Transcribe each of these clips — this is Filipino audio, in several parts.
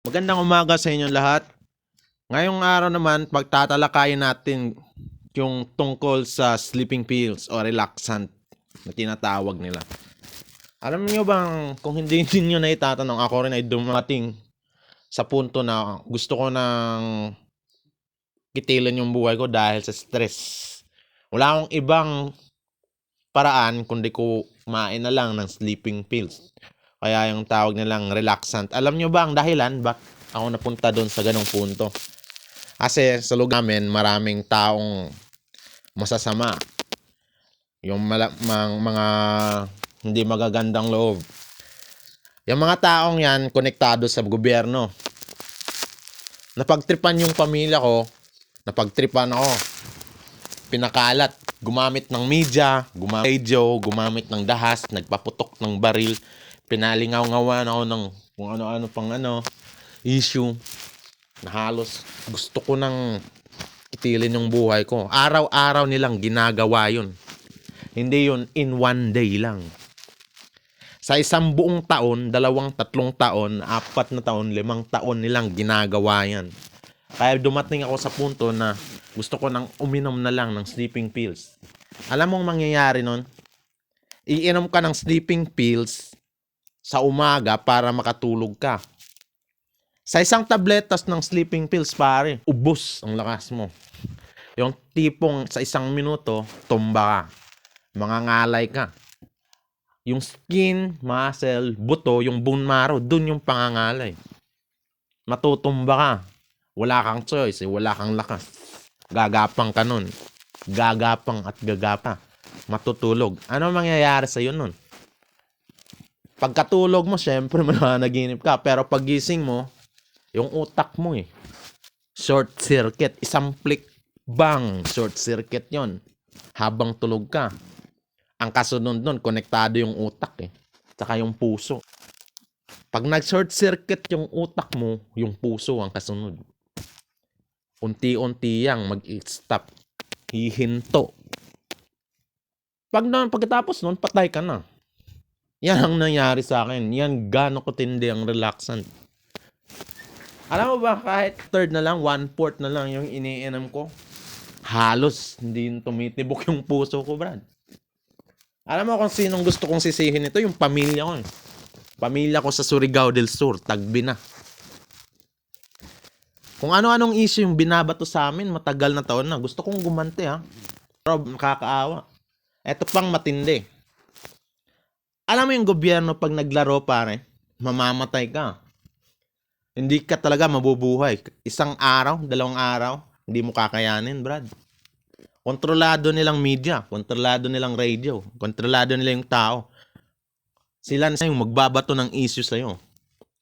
Magandang umaga sa inyong lahat. Ngayong araw naman, pagtatalakayin natin yung tungkol sa sleeping pills o relaxant na tinatawag nila. Alam niyo bang kung hindi niyo na itatanong, ako rin ay dumating sa punto na gusto ko nang kitilin yung buhay ko dahil sa stress. Wala akong ibang paraan kundi kumain na lang ng sleeping pills. Kaya yung tawag nilang relaxant. Alam niyo ba ang dahilan bakit ako napunta doon sa ganong punto? Kasi sa lugar namin, maraming taong masasama. Yung mga hindi magagandang loob. Yung mga taong yan, konektado sa gobyerno. Napagtripan yung pamilya ko, napagtripan ako. Pinakalat, gumamit ng media, gumamit ng radio, gumamit ng dahas, nagpaputok ng baril. Pinalingaw-ngawan ako ng kung ano-ano pang issue na halos gusto ko nang itilin yung buhay ko. Araw-araw nilang ginagawa yun. Hindi yun in one day lang. Sa isang buong taon, 2, 3 taon, 4 na taon, 5 taon nilang ginagawa yan. Kaya dumating ako sa punto na gusto ko nang uminom na lang ng sleeping pills. Alam mong mangyayari nun? Iinom ka ng sleeping pills sa umaga para makatulog ka. Sa isang tabletas ng sleeping pills, pare, ubos ang lakas mo. Yung tipong sa isang minuto, tumba ka. Mangangalay ka. Yung skin, muscle, buto, yung bone marrow, dun yung pangangalay. Matutumba ka. Wala kang choice, wala kang lakas. Gagapang ka nun. Gagapang at gagapa. Matutulog. Ano mangyayari sa'yo nun? Pagkatulog mo, syempre mananaginip ka. Pero pagising mo, yung utak mo short circuit. Isang flick, bang, short circuit yon habang tulog ka. Ang kasunod nun, konektado yung utak tsaka yung puso. Pag nag-short circuit yung utak mo, yung puso ang kasunod. Unti-unti yang mag-stop. Hihinto. Pagkatapos nun, patay ka na. Yan ang nangyari sa akin. Yan gano'n ko tindi ang relaxant. Alam mo ba, kahit third na lang, 1/4 na lang yung iniinom ko, halos hindi tumitibok yung puso ko, Brad. Alam mo kung sinong gusto kong sisihin ito? Yung pamilya ko. Pamilya ko sa Surigao del Sur, Tagbi na. Kung ano-anong issue yung binabato sa amin, matagal na taon na. Gusto kong gumanti Pero nakakaawa. Ito pang matindi. Alam mo yung gobyerno pag naglaro, pare, mamamatay ka. Hindi ka talaga mabubuhay. Isang araw, 2 araw, hindi mo kakayanin, Brad. Kontrolado nilang media, kontrolado nilang radio, kontrolado nila yung tao. Sila na yung magbabato ng issue sa'yo.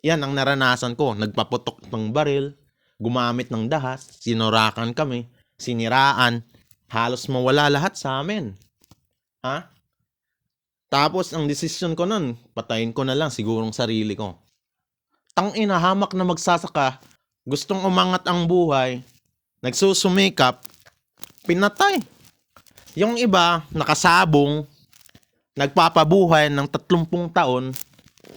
Yan ang naranasan ko. Nagpaputok ng baril, gumamit ng dahas, sinurakan kami, siniraan, halos mawala lahat sa amin. Tapos ang desisyon ko nun, patayin ko na lang sigurong sarili ko. Tangina, hamak na magsasaka, gustong umangat ang buhay, nagsusumikap, pinatay. Yung iba, nakasabong, nagpapabuhay ng 30 taon,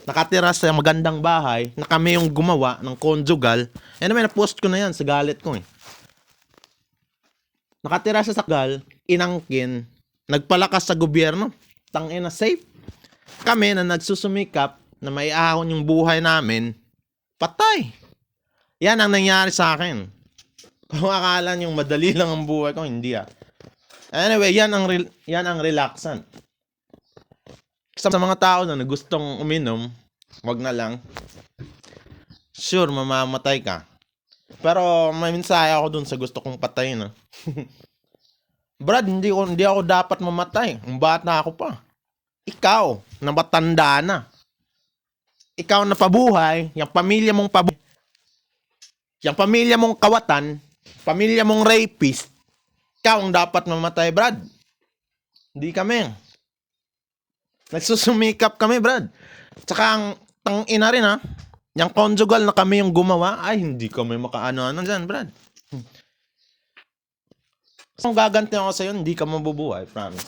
nakatira sa magandang bahay, na kami yung gumawa ng conjugal. Anyway, na-post ko na yan sa galit ko Nakatira sa sakgal, inangkin, nagpalakas sa gobyerno, tangina, safe. Kami na nagsusumikap, na may ahon yung buhay namin, patay. Yan ang nangyari sa akin. Kung akala nyo madali lang ang buhay ko, hindi Anyway, yan ang relaxant. Sa mga tao na gustong uminom, wag na lang. Sure, mamamatay ka. Pero may mensahe ako dun sa gusto kong patayin. Brad, hindi ako dapat mamatay. Ang bata ako pa. Ikaw, na matanda na. Ikaw na pabuhay, yung pamilya mong pabuhay, yung pamilya mong kawatan, pamilya mong rapist, ikaw ang dapat mamatay, Brad. Hindi kami. Nagsusumikap kami, Brad. Tsaka ang tangina rin yung conjugal na kami yung gumawa, ay hindi kami makaano-ano dyan, Brad. Kung gaganti ako sa'yo, hindi ka mabubuhay, promise.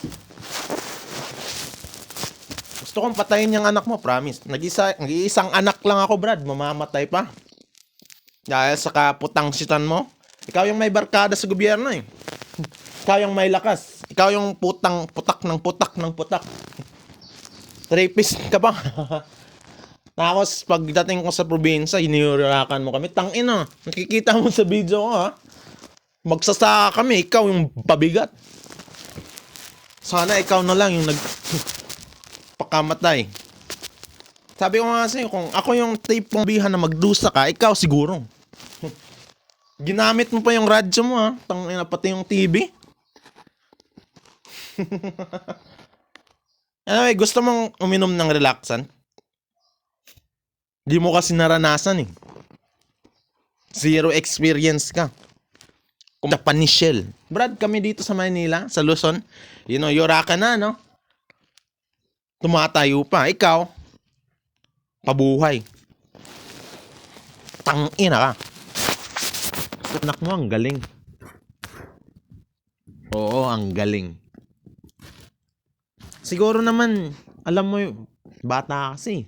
Gusto kong patayin yung anak mo, promise. Nag-iisang anak lang ako, Brad. Mamamatay pa. Dahil sa kaputang-sitan mo, ikaw yung may barkada sa gobyerno eh. Ikaw yung may lakas. Ikaw yung putak ng putak ng putak. Rapist ka pa. Tapos pagdating ko sa probinsya, iniyurakan mo kami. Tangina, nakikita mo sa video ko ha. Magsasaka kami, ikaw yung pabigat. Sana ikaw na lang yung nagpakamatay. Sabi ko nga sa'yo, kung ako yung tipong bihan na magdusa ka, ikaw siguro. Ginamit mo pa yung radyo mo ha. Tangina, pati yung TV. Anyway, gusto mong uminom ng relaxant? Di mo kasi naranasan eh. Zero experience ka. Kung Panishel. Brad, kami dito sa Manila, sa Luzon. You know, yura ka na, no? Tumatayo pa. Ikaw, pabuhay. Tangina ka. Anak mo, ang galing. Oo, ang galing. Siguro naman, alam mo yung bata kasi.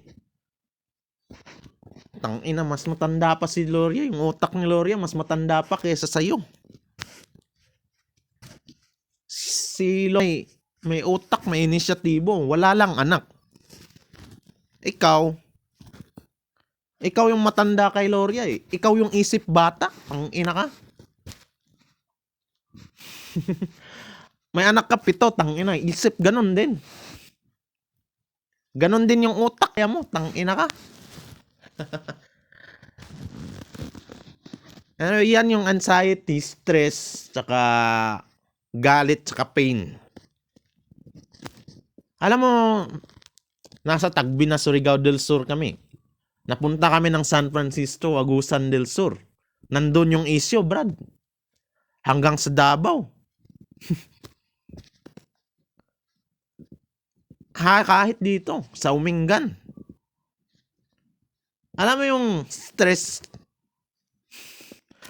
Tangina, mas matanda pa si Gloria. Yung utak ni Gloria, mas matanda pa kaysa sa'yo. Si Gloria, may utak, may inisyatibo. Wala lang anak. Ikaw yung matanda kay Gloria eh. Ikaw yung isip bata. Tangina ka. May anak ka 7, tangina. Isip ganun din. Ganun din yung utak ya mo, tangina ka. Ano yan yung anxiety, stress, tsaka galit, tsaka pain. Alam mo, nasa Tagbi na Surigao del Sur kami. Napunta kami ng San Francisco, Agusan del Sur. Nandun yung issue, Brad. Hanggang sa Davao. Kahit dito, sa Umingan. Alam mo yung stress,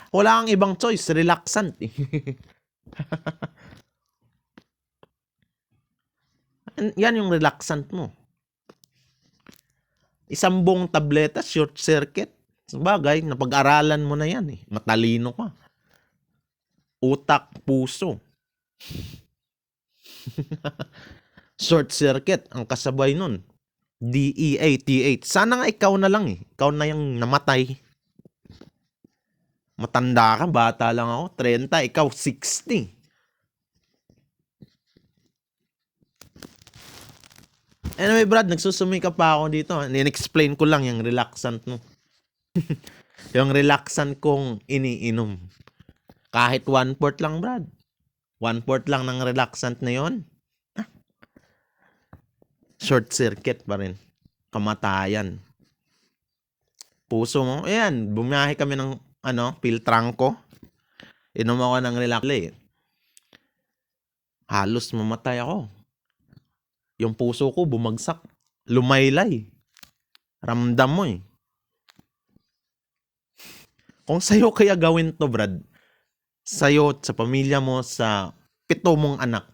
wala kang ibang choice, relaxant eh. Yan yung relaxant mo. Isang buong tableta, short circuit. Sabagay, napag-aralan mo na yan eh. Matalino ka. Utak, puso. Short circuit, ang kasabay nun. DEATH. Sana nga ikaw na lang eh. Ikaw na yung namatay. Matanda ka, bata lang ako. 30, ikaw 60. Anyway, Brad, nagsusumikap pa ako dito. In-explain ko lang yung relaxant mo. Yung relaxant kong iniinom. Kahit 1/4 lang, Brad. 1/4 lang ng relaxant na yon. Short circuit pa rin. Kamatayan. Puso mo. Ayan, bumiyahe kami ng Piltrangko. Inom ako ng relaxant. Halos mamatay ako. Yung puso ko bumagsak. Lumaylay. Ramdam mo eh. Kung sa'yo kaya gawin to, Brad, sa'yo, sa pamilya mo, sa 7 mong anak,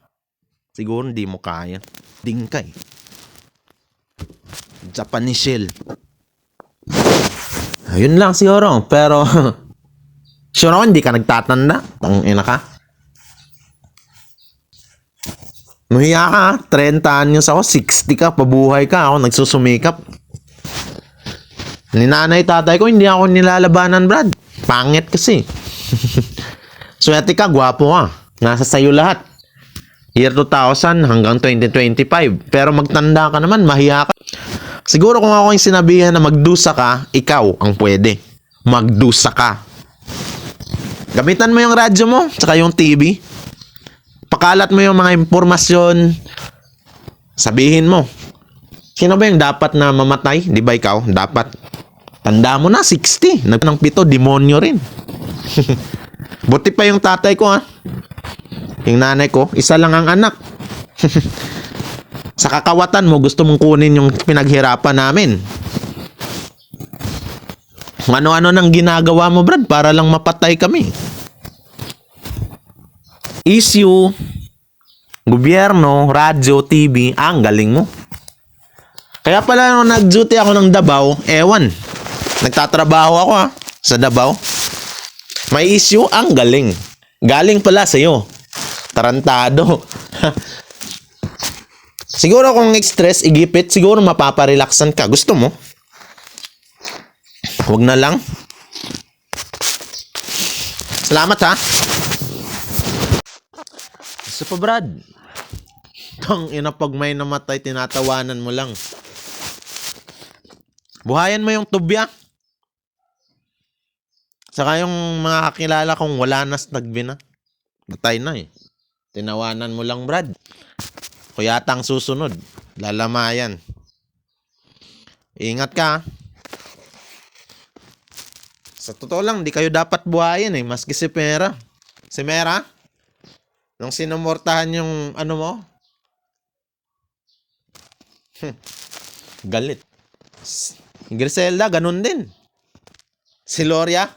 siguro hindi mo kaya. Ding ka eh. Japanese shell. Ayun lang siguro. Pero, sure ako hindi ka nagtatanda. Tangina ka. Mahiya ka, 30 anyos ako, 60 ka, pabuhay ka, ako nagsusumikap. Ni nanay tatay ko, hindi ako nilalabanan, Brad. Pangit kasi. Swerte ka, gwapo ka. Nasa sayo lahat. Year 2000 hanggang 2025. Pero magtanda ka naman, mahiya ka. Siguro kung ako yung sinabihan na magdusa ka, ikaw ang pwede. Magdusa ka. Gamitan mo yung radyo mo, tsaka yung TV. Pakalat mo yung mga impormasyon. Sabihin mo. Sino ba yung dapat na mamatay? Di ba ikaw? Dapat. Tanda mo na, 60. Nang 7, demonyo rin. Buti pa yung tatay ko ha. Yung nanay ko, isa lang ang anak. Sa kakawatan mo, gusto mong kunin yung pinaghirapan namin. Ano-ano nang ginagawa mo, Brad, para lang mapatay kami. Issue, gobyerno, radyo, TV, ang galing mo. Kaya pala nung nag-duty ako ng Davao, ewan. Nagtatrabaho ako ha. Sa Davao? May issue? Ang galing. Galing pala sa'yo. Tarantado. Siguro kung stress, igipit, siguro mapaparelaxan ka. Gusto mo? Huwag na lang. Salamat ha. Isa pa Brad. Tang ina pag may namatay, tinatawanan mo lang. Buhayan mo yung tubya. Saka yung mga kakilala kong wala na nagbina. Matay na eh. Tinawanan mo lang Brad. Kuyata ang susunod. Lalamayan. Ingat ka. Sa totoo lang, di kayo dapat buhayin eh. Maski si Mera. Si Mera? Nung sinumortahan yung ano mo? Galit. Griselda, ganun din. Si Loria.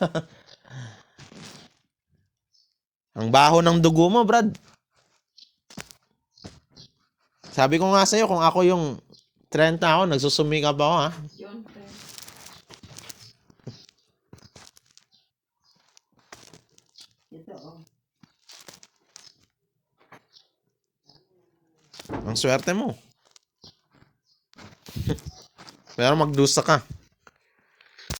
Ang baho ng dugo mo, Brad. Sabi ko nga sa'yo, kung ako yung 30 ako, nagsusumikap ako ha. Yun, friend. Ito, oh. Ang swerte mo. Pero magdusa ka.